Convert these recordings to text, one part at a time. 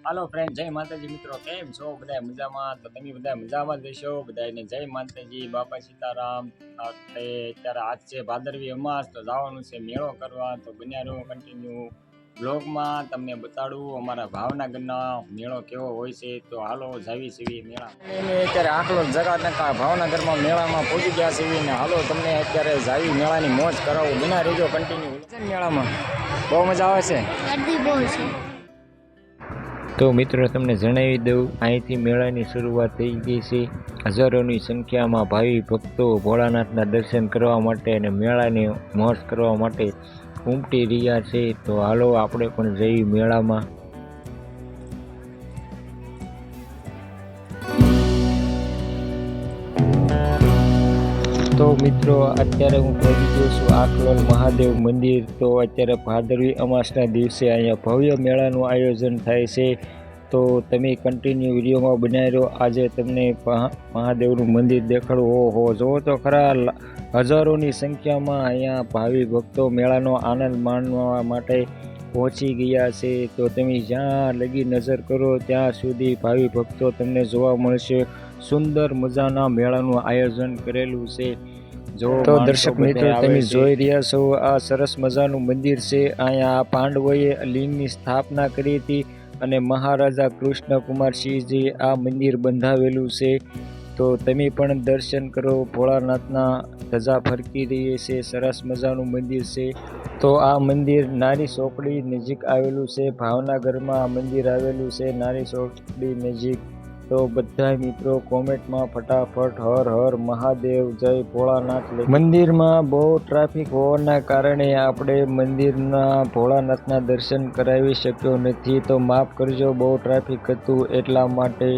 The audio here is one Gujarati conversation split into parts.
હાલો ફ્રેન્ડ, જય માતાજી મિત્રો. કેમ છો બધા? મજામાં? તો તમે બધા મજામાં જ હશો. બધાને જય માતાજી, બાપા સીતારામ. અત્યારે આજ છે ભાદરવી અમાસ, તો જવાનું છે મેળો કરવા. તો બન્યા રહો કન્ટિન્યુ બ્લોગમાં. તમને બતાડું અમારા ભાવનગરના મેળો કેવો હોય છે. તો હાલો જાવી સીવી મેળા. અત્યારે આખલો જગા ભાવનગરમાં મેળામાં પહોંચી ગયા સીવી ને હાલો તમને અત્યારે જાવી મેળાની મોજ કરાવું. બના રહેજો કન્ટિન્યુ મેળામાં. બહુ મજા આવે છે. તો મિત્રો તમને જણાવી દઉં, અહીંથી મેળાની શરૂઆત થઈ ગઈ છે. હજારોની સંખ્યામાં ભાવિ ભક્તો ભોળાનાથના દર્શન કરવા માટે અને મેળાની મોજ કરવા માટે ઉમટી રહ્યા છે. તો હાલો આપણે પણ જઈ મેળામાં. તો મિત્રો અત્યારે હું પહોંચી ગયો છું આખલોલ મહાદેવ મંદિર. તો અત્યારે ભાદરવી અમાસના દિવસે અહીંયા ભવ્ય મેળાનું આયોજન થાય છે. તો તમે કન્ટિન્યુ વિડીયોમાં બનાવી રહ્યો. આજે તમને મહાદેવનું મંદિર દેખાડું. ઓહો, જુઓ તો ખરા, હજારોની સંખ્યામાં અહીંયા ભાવિ ભક્તો મેળાનો આનંદ માણવા માટે પહોંચી ગયા છે. તો તમે જ્યાં લગી નજર કરો ત્યાં સુધી ભાવિ ભક્તો તમને જોવા મળશે. સુંદર મજાના મેળાનું આયોજન કરેલું છે. તો દર્શક મિત્રો, તમે જોઈ રહ્યા છો આ સરસ મજાનું મંદિર છે. અહીંયા પાંડવોએ લિંગની સ્થાપના કરી હતી અને મહારાજા કૃષ્ણકુમારસિંહજી આ મંદિર બંધાવેલું છે. તો તમે પણ દર્શન કરો. ભોળાનાથના ધજા ફરકી રહી છે. સરસ મજાનું મંદિર છે. તો આ મંદિર નારી ચોકડી નજીક આવેલું છે. ભાવનગરમાં આ મંદિર આવેલું છે, નારી ચોકડી નજીક. તો બધા મિત્રો કોમેન્ટમાં ફટાફટ હર હર મહાદેવ, જય ભોળાનાથ. મંદિરમાં બહુ ટ્રાફિક હોવાના કારણે આપણે મંદિરના ભોળાનાથના દર્શન કરાવી શક્યો નથી. તો માફ કરજો, બહુ ટ્રાફિક હતું એટલા માટે.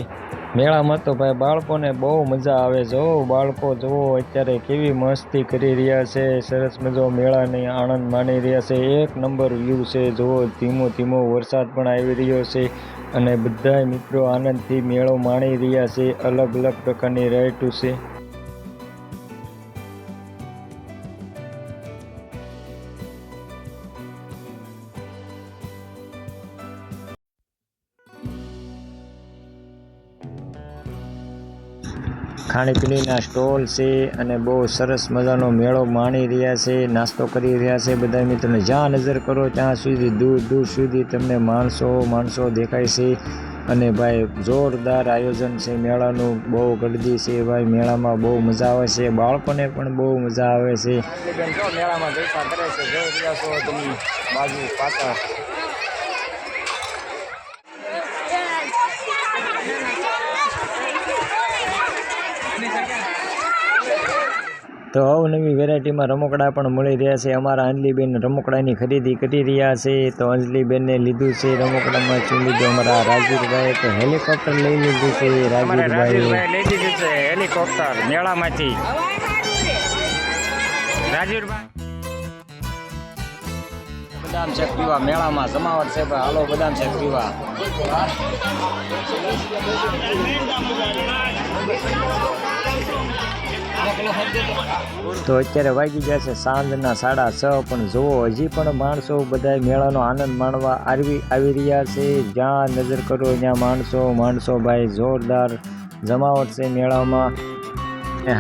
મેળામાં તો ભાઈ બાળકોને બહુ મજા આવે. જો બાળકો જુઓ અત્યારે કેવી મસ્તી કરી રહ્યા છે. સરસ મજો મેળાને આનંદ માણી રહ્યા છે. એક નંબર વ્યૂ છે. જુઓ, ધીમો ધીમો વરસાદ પણ આવી રહ્યો છે અને બધા મિત્રો આનંદથી મેળો માણી રહ્યા છે. અલગ અલગ પ્રકારની રાઈડો છે. ખાણીપીણીના સ્ટોલ છે અને બહુ સરસ મજાનો મેળો માણી રહ્યા છે. નાસ્તો કરી રહ્યા છે બધા મિત્રોને. જ્યાં નજર કરો ત્યાં સુધી દૂર દૂર સુધી તમને માણસો દેખાય છે. અને ભાઈ જોરદાર આયોજન છે મેળાનું. બહુ ગળદી છે ભાઈ. મેળામાં બહુ મજા આવે છે. બાળકોને પણ બહુ મજા આવે છે. મેળામાં જલસા કરે છે. જોઈ રહ્યા છો તમે બાજુ પાછળ. તો અવનવી વેરાયટીમાં રમકડા પણ મળી રહ્યા છે. અમારા અંજલીબેન રમકડાની ખરીદી કરી રહ્યા છે. તો અંજલીબેનને લીધું છે રમકડામાં. શું લીધું? અમારા રાજવીરભાઈએ તો હેલિકોપ્ટર લઈ લીધું છે. રાજવીરભાઈ લઈ દીધું છે હેલિકોપ્ટર મેળામાંથી. રાજવીરભાઈ બદામ શેક પીવા મેળામાં જમાવટ છે ભાઈ. હાલો બદામ શેક પીવા. તો અત્યારે વાગી ગયા છે સાંજના 6:30. પણ જુઓ, હજી પણ માણસો બધા મેળાનો આનંદ માણવા આવી રહ્યા છે. જ્યાં નજર કરો ત્યાં માણસો ભાઈ. જોરદાર જમાવટ છે મેળામાં.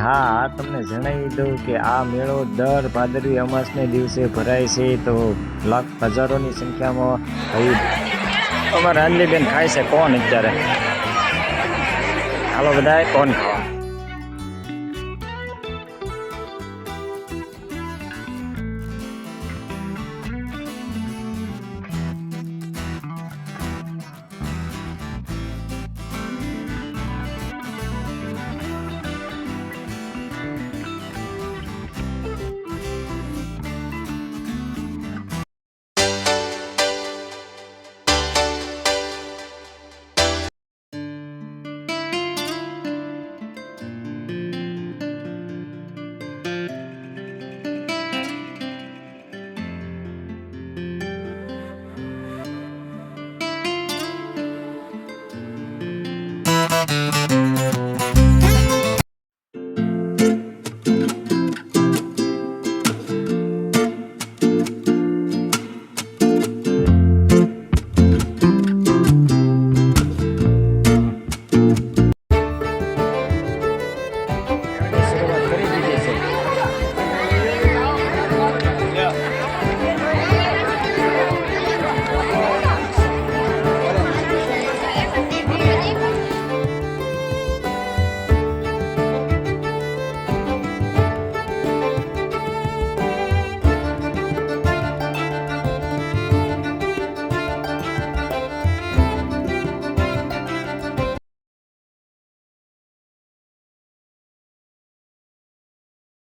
હા, તમને જણાવી દઉં કે આ મેળો દર ભાદરવી અમાસને દિવસે ભરાય છે. તો હજારોની સંખ્યામાં અમારા અંજલીબેન ખાય છે કોણ અત્યારે. હાલો બધા કોણ ખાવા.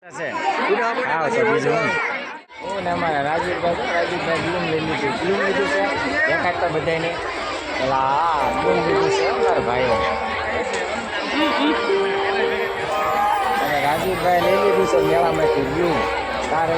હા તો બીજું હું ને અમારા રાજુભાઈ બ્લૂમ લઈ લીધું છે દેખાય તો બધાને પેલા હા બ્લૂમ લીધું છે અમારા ભાઈએ અને રાજુભાઈ લઈ લીધું છે મેળામાંથી બ્લૂમ તારે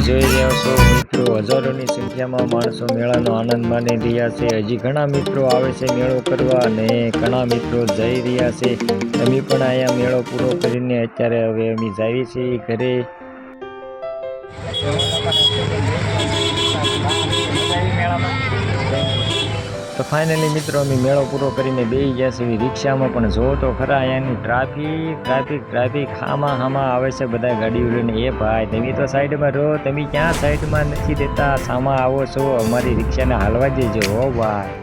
જોઈ રહ્યા છો મિત્રો હજારોની સંખ્યામાં માણસો મેળાનો આનંદ માણી રહ્યા છે હજી ઘણા મિત્રો આવે છે મેળો કરવા અને ઘણા મિત્રો જઈ રહ્યા છે અમે પણ અહીંયા મેળો પૂરો કરીને અત્યારે હવે અમે જઈએ છીએ ઘરે તો ફાઇનલી મિત્રો અમે મેળો પૂરો કરીને બેસી ગયા છીએ રિક્ષામાં પણ જો તો ખરા અહીંયાની ટ્રાફિક હામાં આવે છે બધા ગાડીઓ લઈને એ ભાઈ તમે તો સાઈડમાં રહો તમે ક્યાં સાઈડમાં નથી દેતા સામા આવો છો અમારી રિક્ષાને હાલવા દેજો હો ભાઈ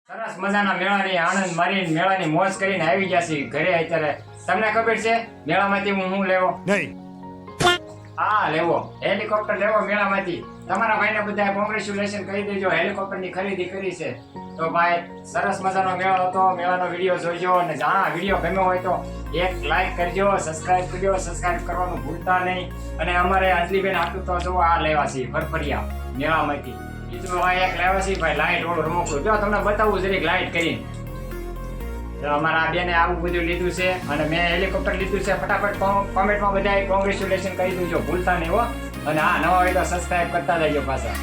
સરસ મજાના મેળાની આનંદ મારીને મેળાની મોજ કરીને આવી ગયા છીએ ઘરે અત્યારે તમને ખબર છે મેળામાંથી હું લેવો નહીં હા લેવો હેલિકોપ્ટર લેવો મેળામાંથી તમારા ભાઈને બધા કોંગ્રેચ્યુલેશન કહી દેજો હેલિકોપ્ટરની ખરીદી કરી છે તો ભાઈ સરસ મજાનો મેળો હતો મેળાનો વિડીયો જોઈજો અને હા વિડીયો ગમ્યો હોય તો એક લાઈક કરજો સબસ્ક્રાઇબ કરવાનું ભૂલતા નહીં અને અમારે અંજલીબેન આટલું તો જો આ લેવા છે ફરફરિયા મેળામાંથી બીજું ભાઈ એક લેવા છે ભાઈ લાઈટ વાળું રમકડું જો તમને બતાવું જરીક લાઈટ કરીને અમારા બેને આવું બધું લીધું છે અને મેં હેલિકોપ્ટર લીધું છે ફટાફટ કોમેન્ટમાં બધા કોંગ્રેચ્યુલેશન કહી દેજો ભૂલતા નહીં હો અને હા નવા હોય તો સબસ્ક્રાઇબ કરતા જજો પાછા